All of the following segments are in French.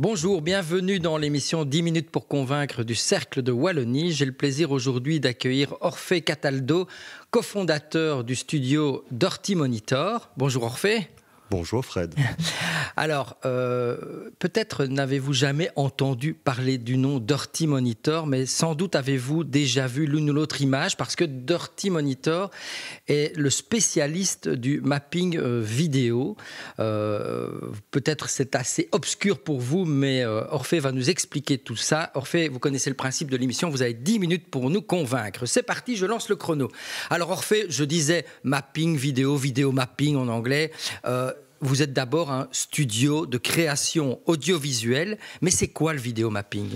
Bonjour, bienvenue dans l'émission 10 minutes pour convaincre du Cercle de Wallonie. J'ai le plaisir aujourd'hui d'accueillir Orphée Cataldo, cofondateur du studio Dirty Monitor. Bonjour Orphée. Bonjour Fred. Alors, peut-être n'avez-vous jamais entendu parler du nom Dirty Monitor, mais sans doute avez-vous déjà vu l'une ou l'autre image, parce que Dirty Monitor est le spécialiste du mapping vidéo. Peut-être c'est assez obscur pour vous, mais Orphée va nous expliquer tout ça. Orphée, vous connaissez le principe de l'émission, vous avez 10 minutes pour nous convaincre. C'est parti, je lance le chrono. Alors Orphée, je disais mapping vidéo, vidéo mapping en anglais. Vous êtes d'abord un studio de création audiovisuelle, mais c'est quoi le vidéo mapping ?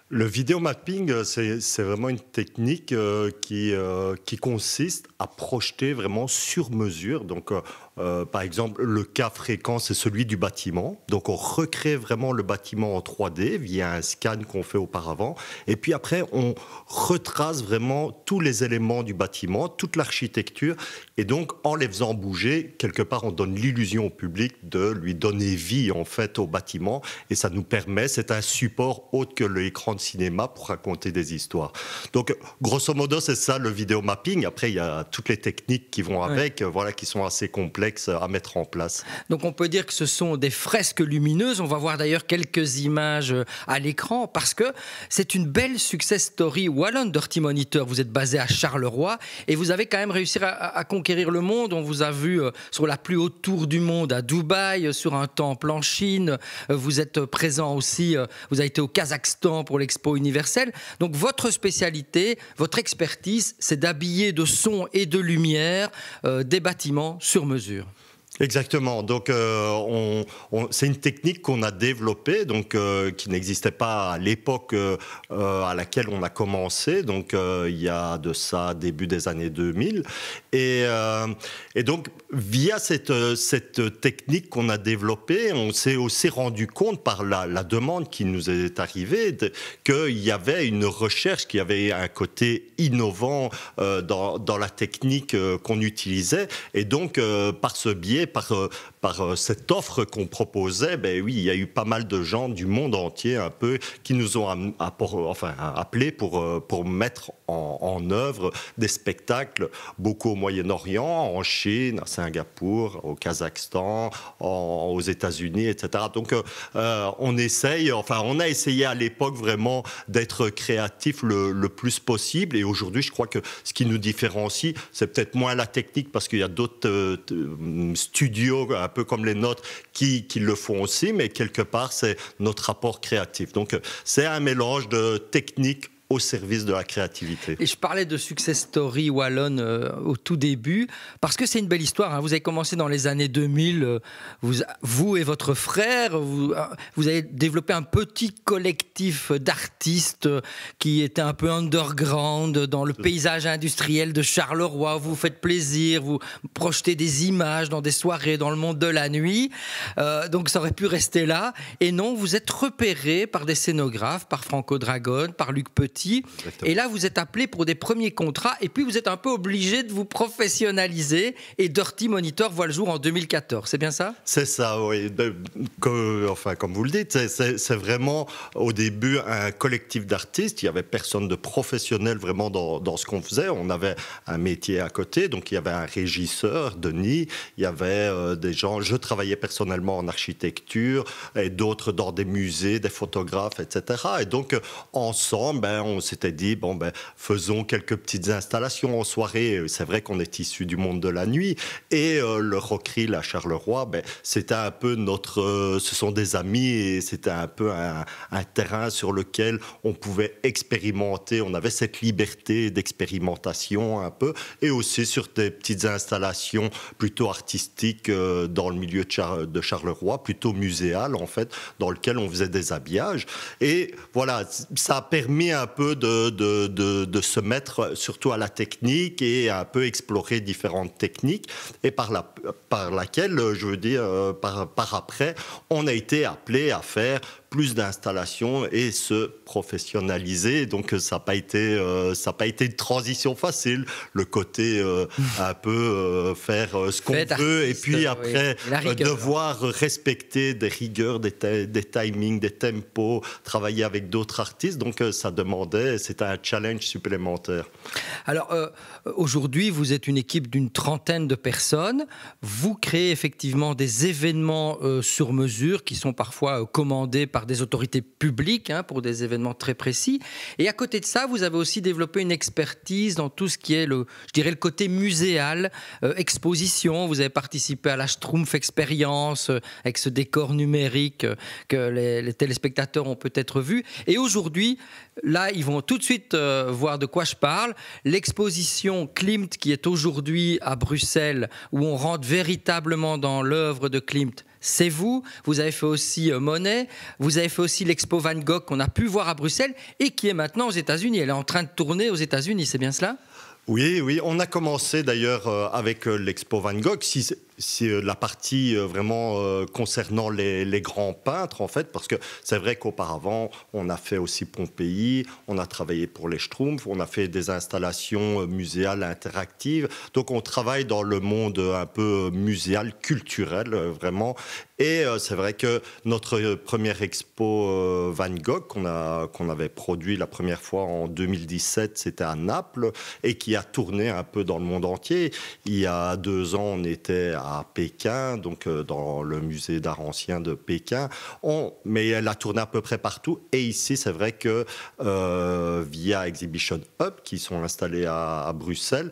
Le vidéo mapping, c'est vraiment une technique qui consiste à projeter vraiment sur mesure. Donc, par exemple, le cas fréquent, c'est celui du bâtiment. Donc, on recrée vraiment le bâtiment en 3D via un scan qu'on fait auparavant. Et puis après, on retrace vraiment tous les éléments du bâtiment, toute l'architecture. Et donc, en les faisant bouger, quelque part, on donne l'illusion au public de lui donner vie, en fait, au bâtiment. Et ça nous permet, c'est un support autre que l'écran de cinéma pour raconter des histoires. Donc, grosso modo, c'est ça le vidéo mapping. Après, il y a toutes les techniques qui vont avec, voilà, qui sont assez complexes à mettre en place. Donc, on peut dire que ce sont des fresques lumineuses. On va voir d'ailleurs quelques images à l'écran parce que c'est une belle success story wallon Dirty Monitor. Vous êtes basé à Charleroi et vous avez quand même réussi à conquérir le monde. On vous a vu sur la plus haute tour du monde à Dubaï, sur un temple en Chine. Vous êtes présent aussi, vous avez été au Kazakhstan pour l'Expo universelle. Donc votre spécialité, votre expertise, c'est d'habiller de son et de lumière des bâtiments sur mesure. Exactement. Donc, c'est une technique qu'on a développée, donc qui n'existait pas à l'époque à laquelle on a commencé. Donc, il y a de ça début des années 2000. Et donc, via cette technique qu'on a développée, on s'est aussi rendu compte par la demande qui nous est arrivée qu'il y avait une recherche, qu'il y avait un côté innovant dans la technique qu'on utilisait. Et donc, par ce biais, par cette offre qu'on proposait, ben oui, il y a eu pas mal de gens du monde entier un peu qui nous ont appelés pour mettre en œuvre des spectacles, beaucoup au Moyen-Orient, en Chine, à Singapour, au Kazakhstan, aux États-Unis, etc. Donc on a essayé à l'époque vraiment d'être créatif le plus possible. Et aujourd'hui, je crois que ce qui nous différencie, c'est peut-être moins la technique, parce qu'il y a d'autres studios un peu comme les nôtres qui le font aussi, mais quelque part c'est notre rapport créatif. Donc c'est un mélange de technique au service de la créativité. Et je parlais de success story wallon au tout début, parce que c'est une belle histoire. Hein. Vous avez commencé dans les années 2000, vous et votre frère, vous avez développé un petit collectif d'artistes qui était un peu underground dans le paysage industriel de Charleroi. Vous vous faites plaisir, vous projetez des images dans des soirées, dans le monde de la nuit. Donc ça aurait pu rester là. Et non, vous êtes repéré par des scénographes, par Franco Dragone, par Luc Petit. Exactement. Et là, vous êtes appelé pour des premiers contrats et puis vous êtes un peu obligé de vous professionnaliser et Dirty Monitor voit le jour en 2014, c'est bien ça ? C'est ça, oui. Comme vous le dites, c'est vraiment au début un collectif d'artistes. Il n'y avait personne de professionnel vraiment dans ce qu'on faisait. On avait un métier à côté, donc il y avait un régisseur, Denis, il y avait des gens, je travaillais personnellement en architecture et d'autres dans des musées, des photographes, etc. Et donc ensemble, on s'était dit, faisons quelques petites installations en soirée. C'est vrai qu'on est issu du monde de la nuit. Et le Rockreel à Charleroi, c'était un peu ce sont des amis et c'était un peu un terrain sur lequel on pouvait expérimenter. On avait cette liberté d'expérimentation un peu. Et aussi sur des petites installations plutôt artistiques dans le milieu de Charleroi, plutôt muséales en fait, dans lequel on faisait des habillages. Et voilà, ça a permis un peu de se mettre surtout à la technique et un peu explorer différentes techniques et par laquelle, je veux dire, par après, on a été appelé à faire plus d'installations et se professionnaliser. Donc ça n'a pas été une transition facile, le côté un peu faire ce qu'on veut et puis après devoir respecter des rigueurs, des timings, des tempos, travailler avec d'autres artistes. Donc ça demandait, c'était un challenge supplémentaire. Alors aujourd'hui, vous êtes une équipe d'une 30aine de personnes. Vous créez effectivement des événements sur mesure qui sont parfois commandés par des autorités publiques pour des événements très précis. Et à côté de ça, vous avez aussi développé une expertise dans tout ce qui est le côté muséal, exposition. Vous avez participé à la Schtroumpf Expérience avec ce décor numérique que les téléspectateurs ont peut-être vu. Et aujourd'hui, là, ils vont tout de suite voir de quoi je parle. L'exposition Klimt qui est aujourd'hui à Bruxelles, où on rentre véritablement dans l'œuvre de Klimt, c'est vous. Vous avez fait aussi Monet. Vous avez fait aussi l'expo Van Gogh qu'on a pu voir à Bruxelles et qui est maintenant aux États-Unis. Elle est en train de tourner aux États-Unis, c'est bien cela ? Oui, on a commencé d'ailleurs avec l'expo Van Gogh, si la partie vraiment concernant les grands peintres en fait, parce que c'est vrai qu'auparavant on a fait aussi Pompéi, on a travaillé pour les Schtroumpfs, on a fait des installations muséales interactives, donc on travaille dans le monde un peu muséal, culturel vraiment. Et c'est vrai que notre première expo Van Gogh qu'on avait produit la première fois en 2017, c'était à Naples et qui a tourné un peu dans le monde entier. Il y a 2 ans, on était à Pékin, donc dans le musée d'art ancien de Pékin. Mais elle a tourné à peu près partout. Et ici, c'est vrai que via Exhibition Hub, qui sont installés à Bruxelles,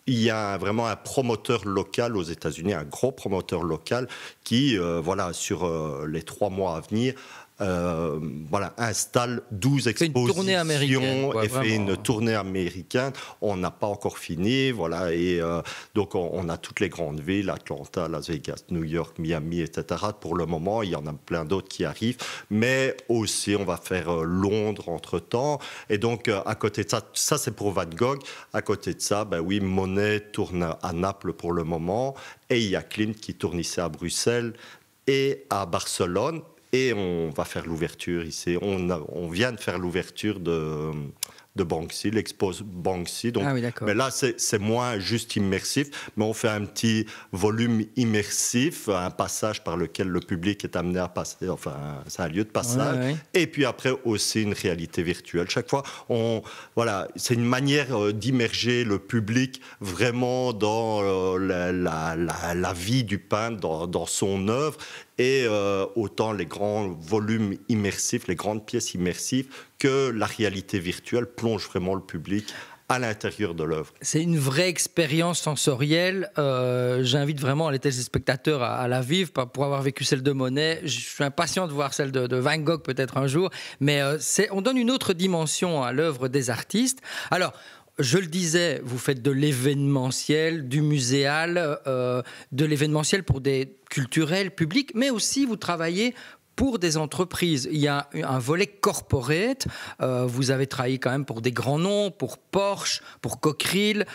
il y a vraiment un promoteur local aux États-Unis, un gros promoteur local qui, sur les 3 mois à venir, installe 12 expositions et fait une tournée américaine. On n'a pas encore fini, et donc on a toutes les grandes villes, Atlanta, Las Vegas, New York, Miami, etc. Pour le moment, il y en a plein d'autres qui arrivent, mais aussi on va faire Londres entre-temps. Et donc à côté de ça c'est pour Van Gogh. À côté de ça, Monet tourne à Naples pour le moment, et il y a Klimt qui tourne ici à Bruxelles et à Barcelone. Et on va faire l'ouverture ici. On vient de faire l'ouverture de Banksy, l'expo Banksy. Donc, mais là, c'est moins juste immersif, mais on fait un petit volume immersif, un passage par lequel le public est amené à passer. Enfin, c'est un lieu de passage. Et puis après, aussi une réalité virtuelle. Chaque fois, c'est une manière d'immerger le public vraiment dans la vie du peintre, dans son œuvre. Et autant les grands volumes immersifs, les grandes pièces immersives, que la réalité virtuelle plonge vraiment le public à l'intérieur de l'œuvre. C'est une vraie expérience sensorielle. J'invite vraiment les téléspectateurs à la vivre. Pour avoir vécu celle de Monet, je suis impatient de voir celle de Van Gogh peut-être un jour. Mais on donne une autre dimension à l'œuvre des artistes. Alors, je le disais, vous faites de l'événementiel, du muséal, de l'événementiel pour des culturels, publics, mais aussi vous travaillez pour des entreprises. Il y a un volet corporate. Vous avez travaillé quand même pour des grands noms, pour Porsche, pour Cockerill.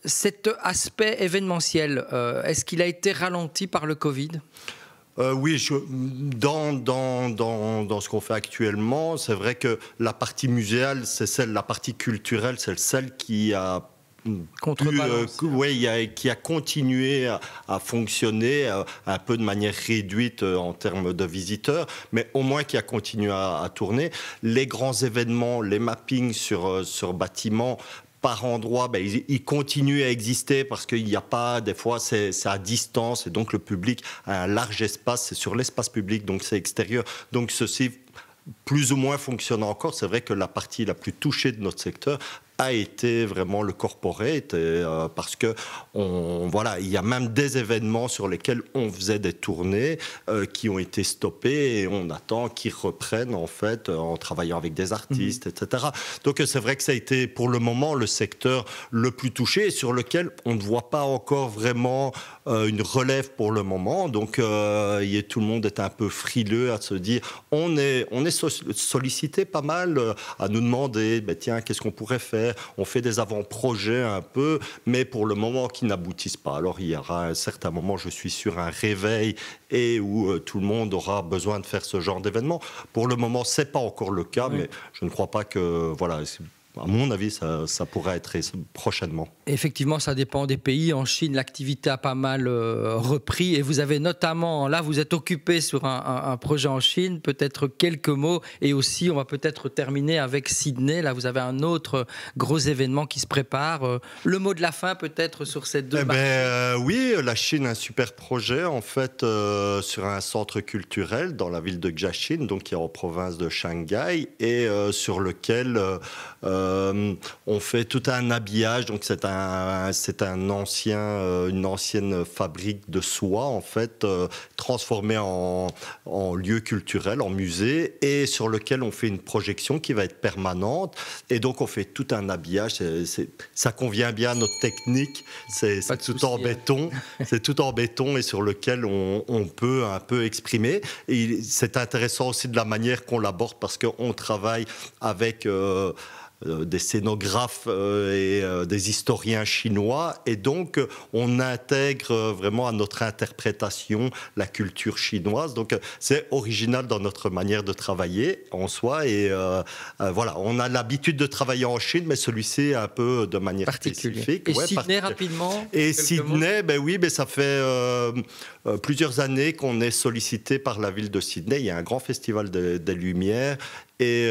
Cet aspect événementiel, est-ce qu'il a été ralenti par le Covid ? Oui, dans ce qu'on fait actuellement, c'est vrai que la partie muséale, la partie culturelle, c'est celle qui a qui a continué à fonctionner un peu de manière réduite en termes de visiteurs, mais au moins qui a continué à tourner. Les grands événements, les mappings sur bâtiments, par endroits, ils continuent à exister parce qu'il n'y a pas, des fois c'est à distance et donc le public a un large espace, c'est sur l'espace public, donc c'est extérieur. Donc ceci plus ou moins fonctionne encore. C'est vrai que la partie la plus touchée de notre secteur a été vraiment le corporate, parce que il y a même des événements sur lesquels on faisait des tournées qui ont été stoppés et on attend qu'ils reprennent en fait en travaillant avec des artistes, etc. Donc c'est vrai que ça a été pour le moment le secteur le plus touché et sur lequel on ne voit pas encore vraiment une relève pour le moment. Donc tout le monde est un peu frileux à se dire on est sollicité pas mal à nous demander tiens, qu'est-ce qu'on pourrait faire, on fait des avant-projets un peu, mais pour le moment qui n'aboutissent pas. Alors il y aura à un certain moment, je suis sûr, un réveil et où tout le monde aura besoin de faire ce genre d'événement. Pour le moment, c'est pas encore le cas, mais je ne crois pas que, voilà, à mon avis, ça pourrait être prochainement. Effectivement, ça dépend des pays. En Chine, l'activité a pas mal repris. Et vous avez notamment, là, vous êtes occupé sur un projet en Chine. Peut-être quelques mots. Et aussi, on va peut-être terminer avec Sydney. Là, vous avez un autre gros événement qui se prépare. Le mot de la fin, peut-être, sur ces deux marchés. Oui, la Chine a un super projet, en fait, sur un centre culturel dans la ville de Jiaxing, donc qui est en province de Shanghai, et sur lequel on fait tout un habillage. Donc c'est une ancienne fabrique de soie, en fait, transformée en lieu culturel, en musée, et sur lequel on fait une projection qui va être permanente. Et donc on fait tout un habillage. Ça convient bien à notre technique. C'est tout en béton. C'est tout en béton et sur lequel on peut un peu exprimer. Et c'est intéressant aussi de la manière qu'on l'aborde parce qu'on travaille avec des scénographes et des historiens chinois, et donc on intègre vraiment à notre interprétation la culture chinoise. Donc c'est original dans notre manière de travailler en soi, et voilà, on a l'habitude de travailler en Chine, mais celui-ci un peu de manière spécifique. Et Sydney, rapidement. Et Sydney, oui, ça fait plusieurs années qu'on est sollicité par la ville de Sydney. Il y a un grand festival des Lumières, et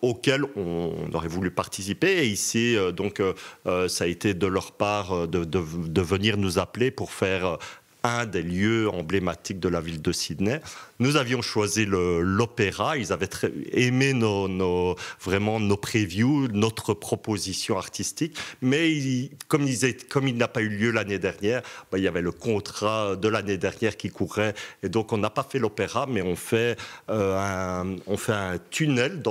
auquel on aurait voulu participer. Et ici, ça a été de leur part de venir nous appeler pour faire un des lieux emblématiques de la ville de Sydney. Nous avions choisi l'opéra. Ils avaient aimé vraiment nos previews, notre proposition artistique. Mais comme il n'a pas eu lieu l'année dernière, il y avait le contrat de l'année dernière qui courait. Et donc, on n'a pas fait l'opéra, mais on fait un tunnel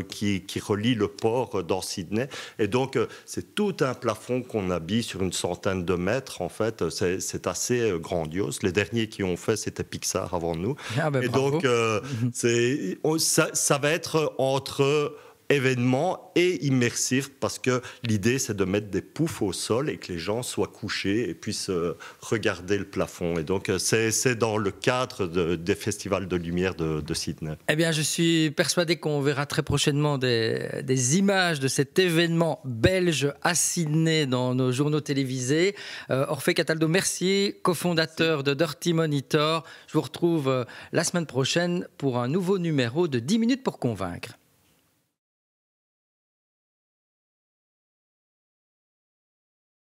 qui relie le port dans Sydney. Et donc, c'est tout un plafond qu'on habille sur une centaine de mètres. En fait, c'est assez grandiose. Les derniers qui ont fait, c'était Pixar avant nous. Et bravo. donc, ça va être entre événement et immersif, parce que l'idée, c'est de mettre des poufs au sol et que les gens soient couchés et puissent regarder le plafond. Et donc, c'est dans le cadre des festivals de lumière de Sydney. Eh bien, je suis persuadé qu'on verra très prochainement des images de cet événement belge à Sydney dans nos journaux télévisés. Orphée Cataldo-Mercier, cofondateur de Dirty Monitor. Je vous retrouve la semaine prochaine pour un nouveau numéro de 10 minutes pour convaincre.